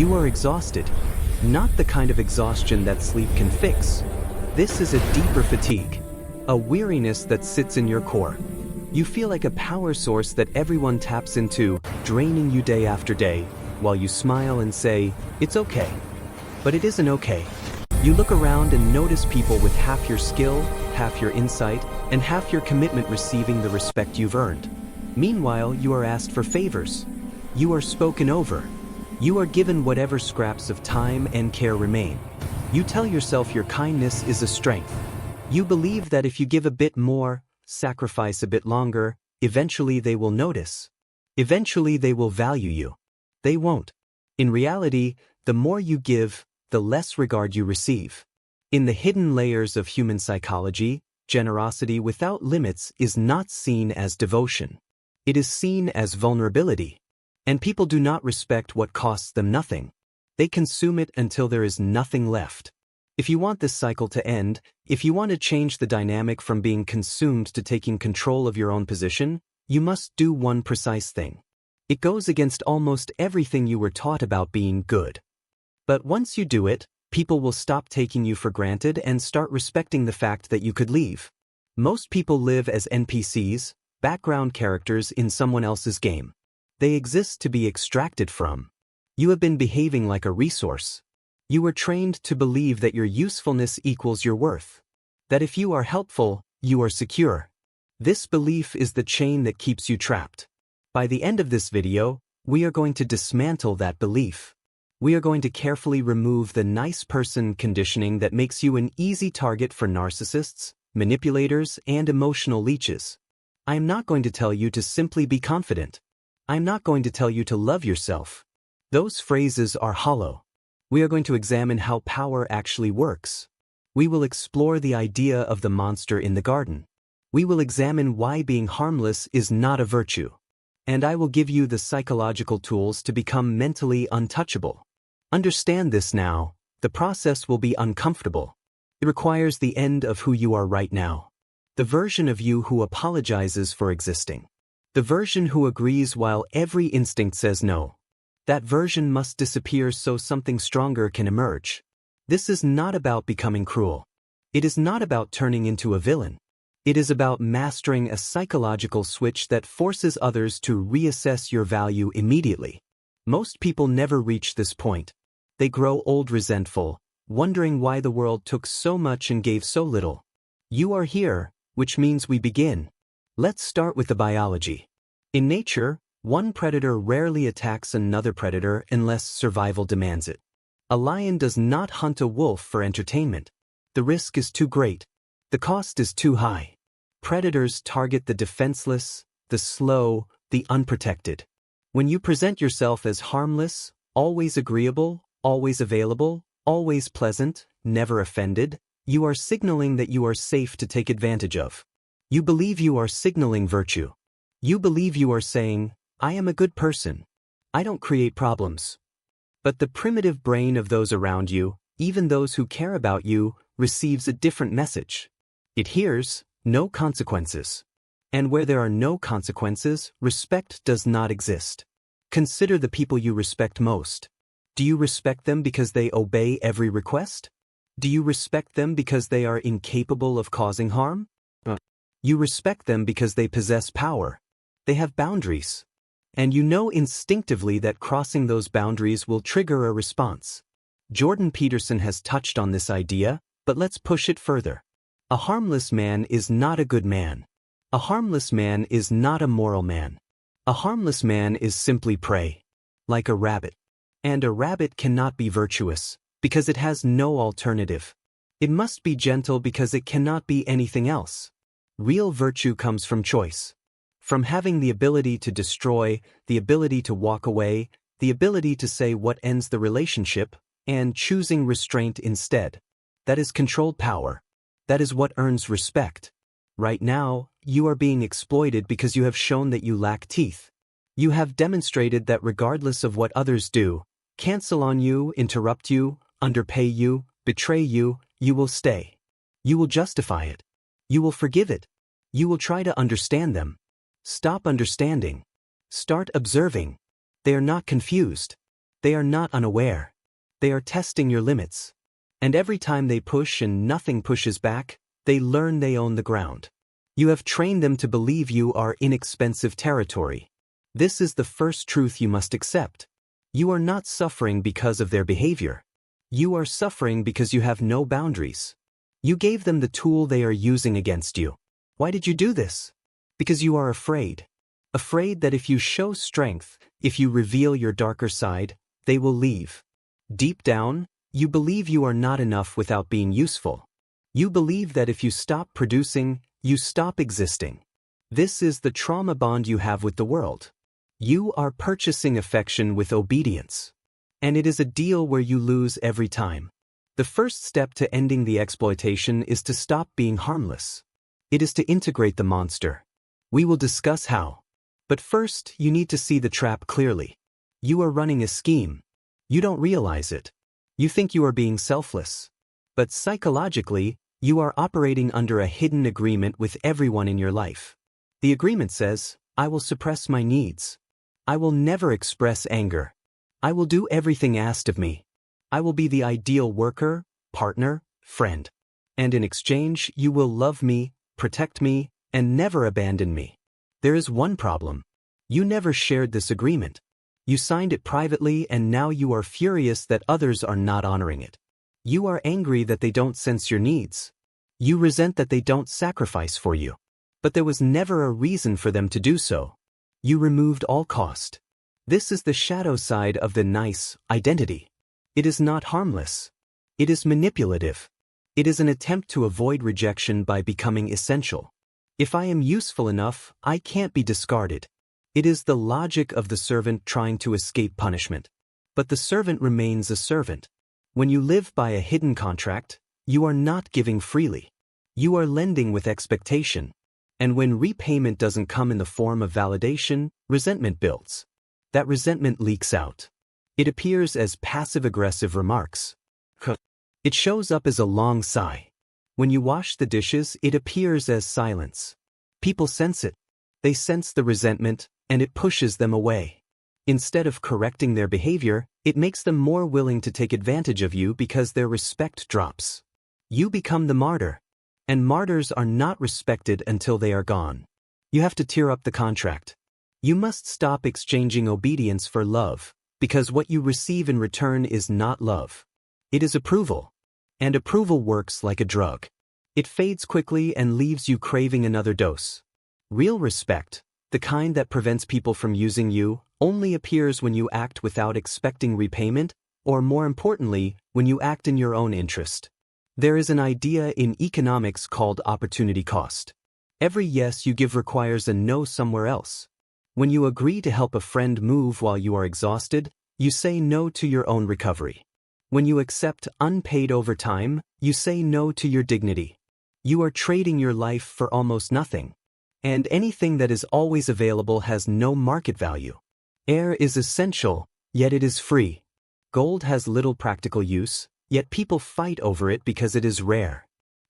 You are exhausted. Not the kind of exhaustion that sleep can fix. This is a deeper fatigue. A weariness that sits in your core. You feel like a power source that everyone taps into, draining you day after day, while you smile and say, "It's okay." But it isn't okay. You look around and notice people with half your skill, half your insight, and half your commitment receiving the respect you've earned. Meanwhile, you are asked for favors. You are spoken over. You are given whatever scraps of time and care remain. You tell yourself your kindness is a strength. You believe that if you give a bit more, sacrifice a bit longer, eventually they will notice. Eventually they will value you. They won't. In reality, the more you give, the less regard you receive. In the hidden layers of human psychology, generosity without limits is not seen as devotion. It is seen as vulnerability. And people do not respect what costs them nothing. They consume it until there is nothing left. If you want this cycle to end, if you want to change the dynamic from being consumed to taking control of your own position, you must do one precise thing. It goes against almost everything you were taught about being good. But once you do it, people will stop taking you for granted and start respecting the fact that you could leave. Most people live as NPCs, background characters in someone else's game. They exist to be extracted from. You have been behaving like a resource. You were trained to believe that your usefulness equals your worth. That if you are helpful, you are secure. This belief is the chain that keeps you trapped. By the end of this video, we are going to dismantle that belief. We are going to carefully remove the nice person conditioning that makes you an easy target for narcissists, manipulators, and emotional leeches. I am not going to tell you to simply be confident. I am not going to tell you to love yourself. Those phrases are hollow. We are going to examine how power actually works. We will explore the idea of the monster in the garden. We will examine why being harmless is not a virtue. And I will give you the psychological tools to become mentally untouchable. Understand this now. The process will be uncomfortable. It requires the end of who you are right now. The version of you who apologizes for existing. The version who agrees while every instinct says no. That version must disappear so something stronger can emerge. This is not about becoming cruel. It is not about turning into a villain. It is about mastering a psychological switch that forces others to reassess your value immediately. Most people never reach this point. They grow old resentful, wondering why the world took so much and gave so little. You are here, which means we begin. Let's start with the biology. In nature, one predator rarely attacks another predator unless survival demands it. A lion does not hunt a wolf for entertainment. The risk is too great. The cost is too high. Predators target the defenseless, the slow, the unprotected. When you present yourself as harmless, always agreeable, always available, always pleasant, never offended, you are signaling that you are safe to take advantage of. You believe you are signaling virtue. You believe you are saying, "I am a good person. I don't create problems." But the primitive brain of those around you, even those who care about you, receives a different message. It hears, "No consequences." And where there are no consequences, respect does not exist. Consider the people you respect most. Do you respect them because they obey every request? Do you respect them because they are incapable of causing harm? You respect them because they possess power. They have boundaries. And you know instinctively that crossing those boundaries will trigger a response. Jordan Peterson has touched on this idea, but let's push it further. A harmless man is not a good man. A harmless man is not a moral man. A harmless man is simply prey. Like a rabbit. And a rabbit cannot be virtuous, because it has no alternative. It must be gentle because it cannot be anything else. Real virtue comes from choice. From having the ability to destroy, the ability to walk away, the ability to say what ends the relationship, and choosing restraint instead. That is controlled power. That is what earns respect. Right now, you are being exploited because you have shown that you lack teeth. You have demonstrated that regardless of what others do, cancel on you, interrupt you, underpay you, betray you, you will stay. You will justify it. You will forgive it. You will try to understand them. Stop understanding. Start observing. They are not confused. They are not unaware. They are testing your limits. And every time they push and nothing pushes back, they learn they own the ground. You have trained them to believe you are inexpensive territory. This is the first truth you must accept. You are not suffering because of their behavior. You are suffering because you have no boundaries. You gave them the tool they are using against you. Why did you do this? Because you are afraid. Afraid that if you show strength, if you reveal your darker side, they will leave. Deep down, you believe you are not enough without being useful. You believe that if you stop producing, you stop existing. This is the trauma bond you have with the world. You are purchasing affection with obedience. And it is a deal where you lose every time. The first step to ending the exploitation is to stop being harmless. It is to integrate the monster. We will discuss how. But first, you need to see the trap clearly. You are running a scheme. You don't realize it. You think you are being selfless. But psychologically, you are operating under a hidden agreement with everyone in your life. The agreement says, I will suppress my needs. I will never express anger. I will do everything asked of me. I will be the ideal worker, partner, friend. And in exchange, you will love me, protect me, and never abandon me. There is one problem. You never shared this agreement. You signed it privately and now you are furious that others are not honoring it. You are angry that they don't sense your needs. You resent that they don't sacrifice for you. But there was never a reason for them to do so. You removed all cost. This is the shadow side of the nice identity. It is not harmless. It is manipulative. It is an attempt to avoid rejection by becoming essential. If I am useful enough, I can't be discarded. It is the logic of the servant trying to escape punishment. But the servant remains a servant. When you live by a hidden contract, you are not giving freely. You are lending with expectation. And when repayment doesn't come in the form of validation, resentment builds. That resentment leaks out. It appears as passive-aggressive remarks. It shows up as a long sigh. When you wash the dishes, it appears as silence. People sense it. They sense the resentment, and it pushes them away. Instead of correcting their behavior, it makes them more willing to take advantage of you because their respect drops. You become the martyr. And martyrs are not respected until they are gone. You have to tear up the contract. You must stop exchanging obedience for love, because what you receive in return is not love. It is approval. And approval works like a drug. It fades quickly and leaves you craving another dose. Real respect, the kind that prevents people from using you, only appears when you act without expecting repayment, or more importantly, when you act in your own interest. There is an idea in economics called opportunity cost. Every yes you give requires a no somewhere else. When you agree to help a friend move while you are exhausted, you say no to your own recovery. When you accept unpaid overtime, you say no to your dignity. You are trading your life for almost nothing. And anything that is always available has no market value. Air is essential, yet it is free. Gold has little practical use, yet people fight over it because it is rare.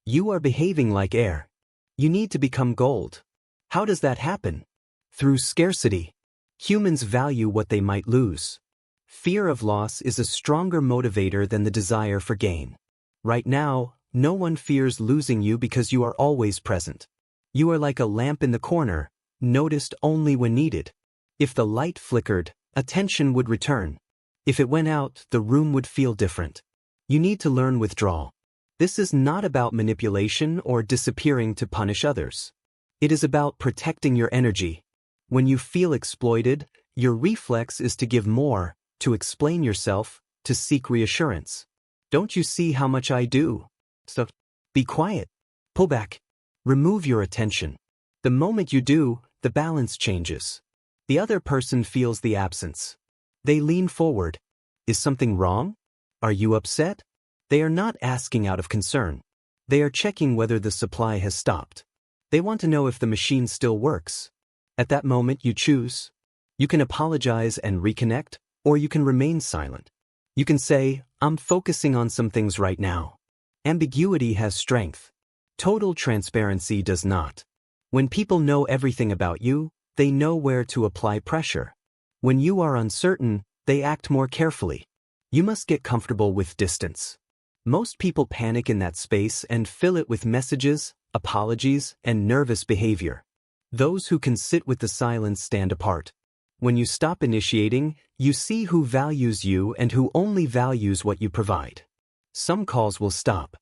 You are behaving like air. You need to become gold. How does that happen? Through scarcity. Humans value what they might lose. Fear of loss is a stronger motivator than the desire for gain. Right now, no one fears losing you because you are always present. You are like a lamp in the corner, noticed only when needed. If the light flickered, attention would return. If it went out, the room would feel different. You need to learn withdrawal. This is not about manipulation or disappearing to punish others. It is about protecting your energy. When you feel exploited, your reflex is to give more, to explain yourself, to seek reassurance. Don't you see how much I do? So, be quiet. Pull back. Remove your attention. The moment you do, the balance changes. The other person feels the absence. They lean forward. Is something wrong? Are you upset? They are not asking out of concern. They are checking whether the supply has stopped. They want to know if the machine still works. At that moment you choose. You can apologize and reconnect, or you can remain silent. You can say, I'm focusing on some things right now. Ambiguity has strength. Total transparency does not. When people know everything about you, they know where to apply pressure. When you are uncertain, They act more carefully. You must get comfortable with distance. Most people panic in that space and fill it with messages, apologies, and nervous behavior. Those who can sit with the silence stand apart. When you stop initiating, you see who values you and who only values what you provide. Some calls will stop.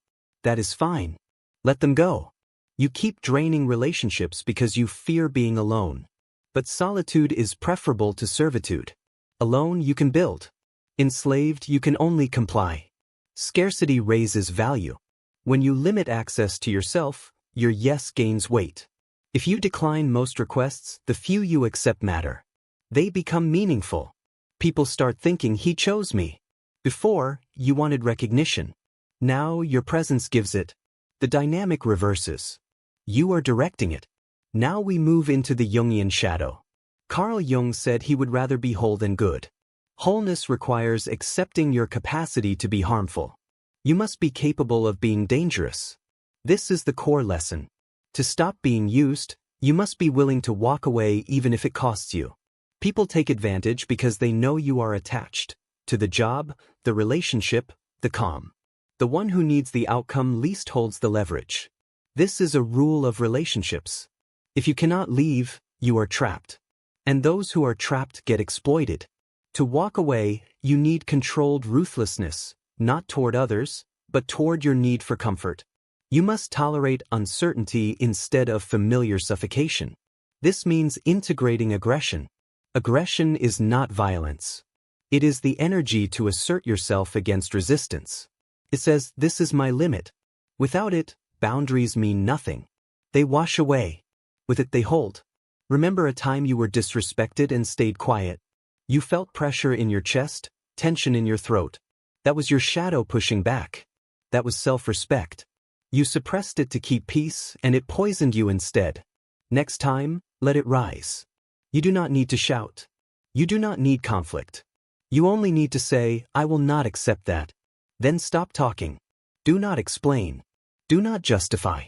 That is fine. Let them go. You keep draining relationships because you fear being alone. But solitude is preferable to servitude. Alone you can build. Enslaved you can only comply. Scarcity raises value. When you limit access to yourself, your yes gains weight. If you decline most requests, the few you accept matter. They become meaningful. People start thinking, he chose me. Before, you wanted recognition. Now your presence gives it. The dynamic reverses. You are directing it. Now we move into the Jungian shadow. Carl Jung said he would rather be whole than good. Wholeness requires accepting your capacity to be harmful. You must be capable of being dangerous. This is the core lesson. To stop being used, you must be willing to walk away even if it costs you. People take advantage because they know you are attached to the job, the relationship, the calm. The one who needs the outcome least holds the leverage. This is a rule of relationships. If you cannot leave, you are trapped. And those who are trapped get exploited. To walk away, you need controlled ruthlessness, not toward others, but toward your need for comfort. You must tolerate uncertainty instead of familiar suffocation. This means integrating aggression. Aggression is not violence. It is the energy to assert yourself against resistance. It says, this is my limit. Without it, boundaries mean nothing. They wash away. With it they hold. Remember a time you were disrespected and stayed quiet. You felt pressure in your chest, tension in your throat. That was your shadow pushing back. That was self-respect. You suppressed it to keep peace, and it poisoned you instead. Next time, let it rise. You do not need to shout. You do not need conflict. You only need to say, I will not accept that. Then stop talking. Do not explain. Do not justify.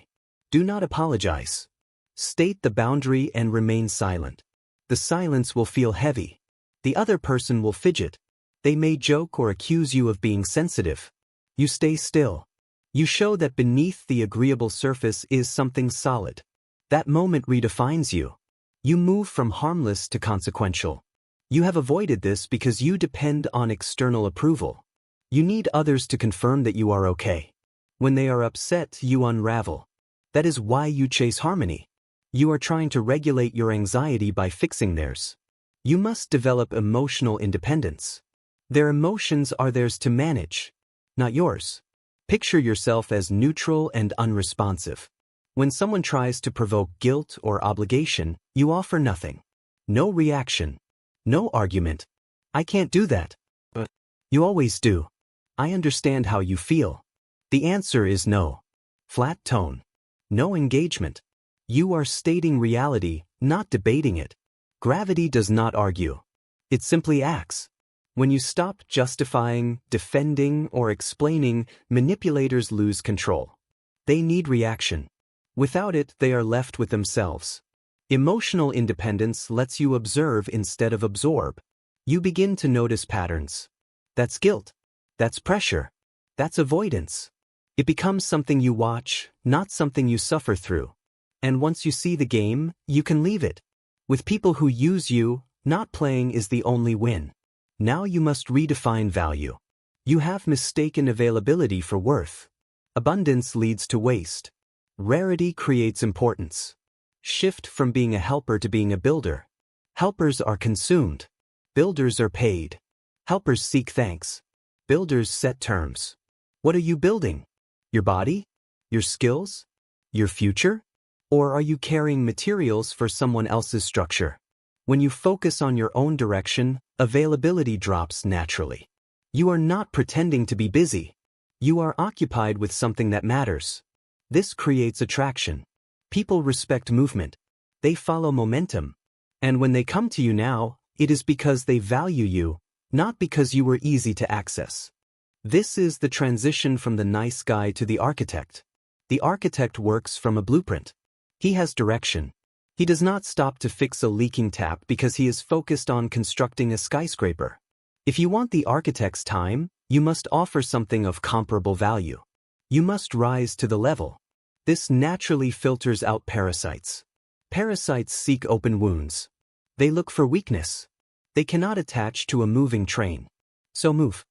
Do not apologize. State the boundary and remain silent. The silence will feel heavy. The other person will fidget. They may joke or accuse you of being sensitive. You stay still. You show that beneath the agreeable surface is something solid. That moment redefines you. You move from harmless to consequential. You have avoided this because you depend on external approval. You need others to confirm that you are okay. When they are upset, you unravel. That is why you chase harmony. You are trying to regulate your anxiety by fixing theirs. You must develop emotional independence. Their emotions are theirs to manage, not yours. Picture yourself as neutral and unresponsive. When someone tries to provoke guilt or obligation, you offer nothing. No reaction. No argument. I can't do that. But you always do. I understand how you feel. The answer is no. Flat tone. No engagement. You are stating reality, not debating it. Gravity does not argue. It simply acts. When you stop justifying, defending, or explaining, manipulators lose control. They need reaction. Without it, they are left with themselves. Emotional independence lets you observe instead of absorb. You begin to notice patterns. That's guilt. That's pressure. That's avoidance. It becomes something you watch, not something you suffer through. And once you see the game, you can leave it. With people who use you, not playing is the only win. Now you must redefine value. You have mistaken availability for worth. Abundance leads to waste. Rarity creates importance. Shift from being a helper to being a builder. Helpers are consumed. Builders are paid. Helpers seek thanks. Builders set terms. What are you building? Your body? Your skills? Your future? Or are you carrying materials for someone else's structure? When you focus on your own direction, availability drops naturally. You are not pretending to be busy. You are occupied with something that matters. This creates attraction. People respect movement. They follow momentum. And when they come to you now, it is because they value you, not because you were easy to access. This is the transition from the nice guy to the architect. The architect works from a blueprint. He has direction. He does not stop to fix a leaking tap because he is focused on constructing a skyscraper. If you want the architect's time, you must offer something of comparable value. You must rise to the level. This naturally filters out parasites. Parasites seek open wounds. They look for weakness. They cannot attach to a moving train. So move.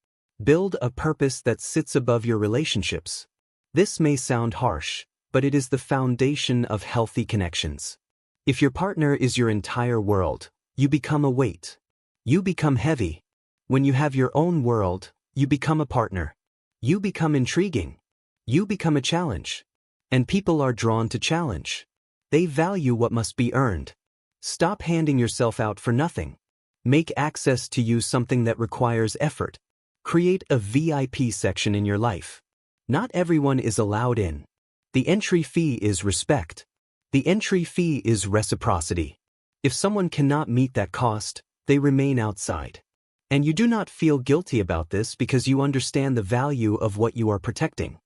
Build a purpose that sits above your relationships. This may sound harsh, but it is the foundation of healthy connections. If your partner is your entire world, you become a weight. You become heavy. When you have your own world, you become a partner. You become intriguing. You become a challenge. And people are drawn to challenge. They value what must be earned. Stop handing yourself out for nothing. Make access to you something that requires effort. Create a VIP section in your life. Not everyone is allowed in. The entry fee is respect. The entry fee is reciprocity. If someone cannot meet that cost, they remain outside. And you do not feel guilty about this because you understand the value of what you are protecting.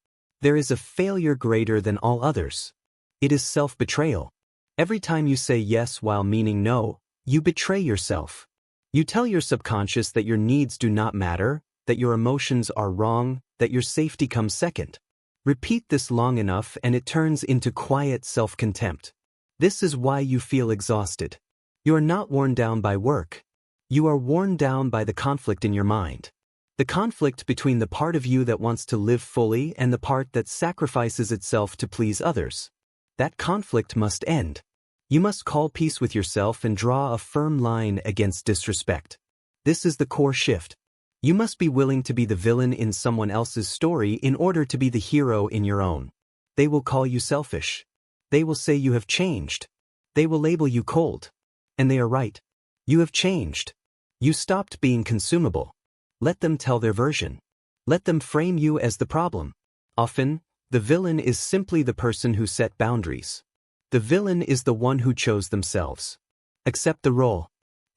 There is a failure greater than all others. It is self-betrayal. Every time you say yes while meaning no, you betray yourself. You tell your subconscious that your needs do not matter, that your emotions are wrong, that your safety comes second. Repeat this long enough and it turns into quiet self-contempt. This is why you feel exhausted. You are not worn down by work. You are worn down by the conflict in your mind. The conflict between the part of you that wants to live fully and the part that sacrifices itself to please others. That conflict must end. You must call peace with yourself and draw a firm line against disrespect. This is the core shift. You must be willing to be the villain in someone else's story in order to be the hero in your own. They will call you selfish. They will say you have changed. They will label you cold. And they are right. You have changed. You stopped being consumable. Let them tell their version. Let them frame you as the problem. Often, the villain is simply the person who set boundaries. The villain is the one who chose themselves. Accept the role.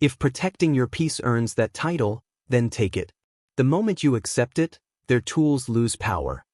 If protecting your peace earns that title, then take it. The moment you accept it, their tools lose power.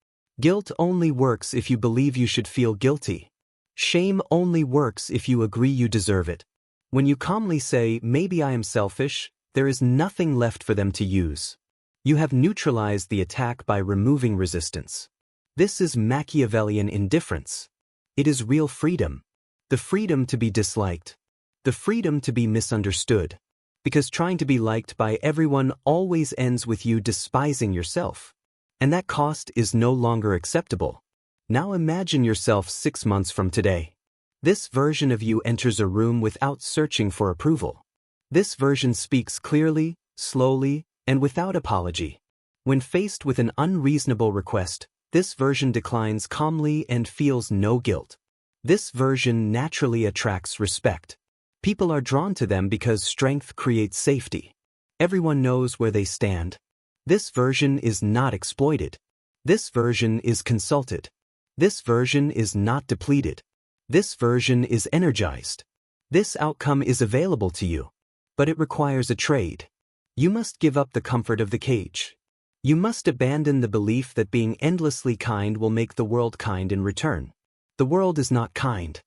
Guilt only works if you believe you should feel guilty. Shame only works if you agree you deserve it. When you calmly say, maybe I am selfish, there is nothing left for them to use. You have neutralized the attack by removing resistance. This is Machiavellian indifference. It is real freedom. The freedom to be disliked. The freedom to be misunderstood. Because trying to be liked by everyone always ends with you despising yourself. And that cost is no longer acceptable. Now imagine yourself 6 months from today. This version of you enters a room without searching for approval. This version speaks clearly, slowly, and without apology. When faced with an unreasonable request, this version declines calmly and feels no guilt. This version naturally attracts respect. People are drawn to them because strength creates safety. Everyone knows where they stand. This version is not exploited. This version is consulted. This version is not depleted. This version is energized. This outcome is available to you. But it requires a trade. You must give up the comfort of the cage. You must abandon the belief that being endlessly kind will make the world kind in return. The world is not kind.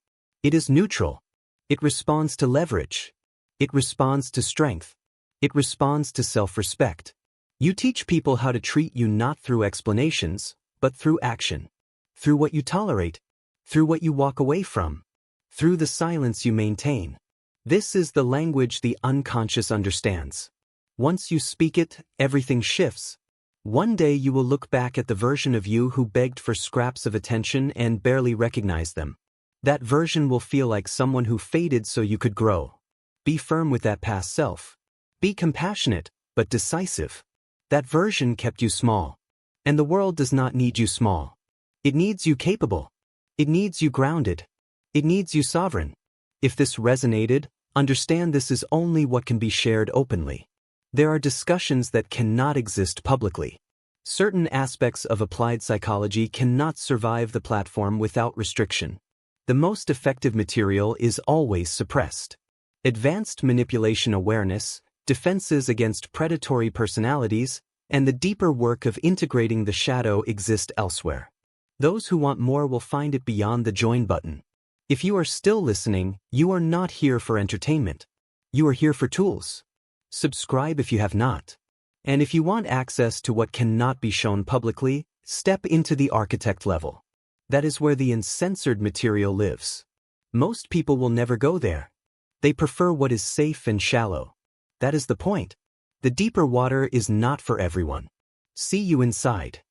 It is neutral. It responds to leverage. It responds to strength. It responds to self-respect. You teach people how to treat you not through explanations, but through action. Through what you tolerate. Through what you walk away from. Through the silence you maintain. This is the language the unconscious understands. Once you speak it, everything shifts. One day you will look back at the version of you who begged for scraps of attention and barely recognized them. That version will feel like someone who faded so you could grow. Be firm with that past self. Be compassionate, but decisive. That version kept you small. And the world does not need you small. It needs you capable. It needs you grounded. It needs you sovereign. If this resonated, understand this is only what can be shared openly. There are discussions that cannot exist publicly. Certain aspects of applied psychology cannot survive the platform without restriction. The most effective material is always suppressed. Advanced manipulation awareness, defenses against predatory personalities, and the deeper work of integrating the shadow exist elsewhere. Those who want more will find it beyond the join button. If you are still listening, you are not here for entertainment. You are here for tools. Subscribe if you have not. And if you want access to what cannot be shown publicly, step into the architect level. That is where the uncensored material lives. Most people will never go there. They prefer what is safe and shallow. That is the point. The deeper water is not for everyone. See you inside.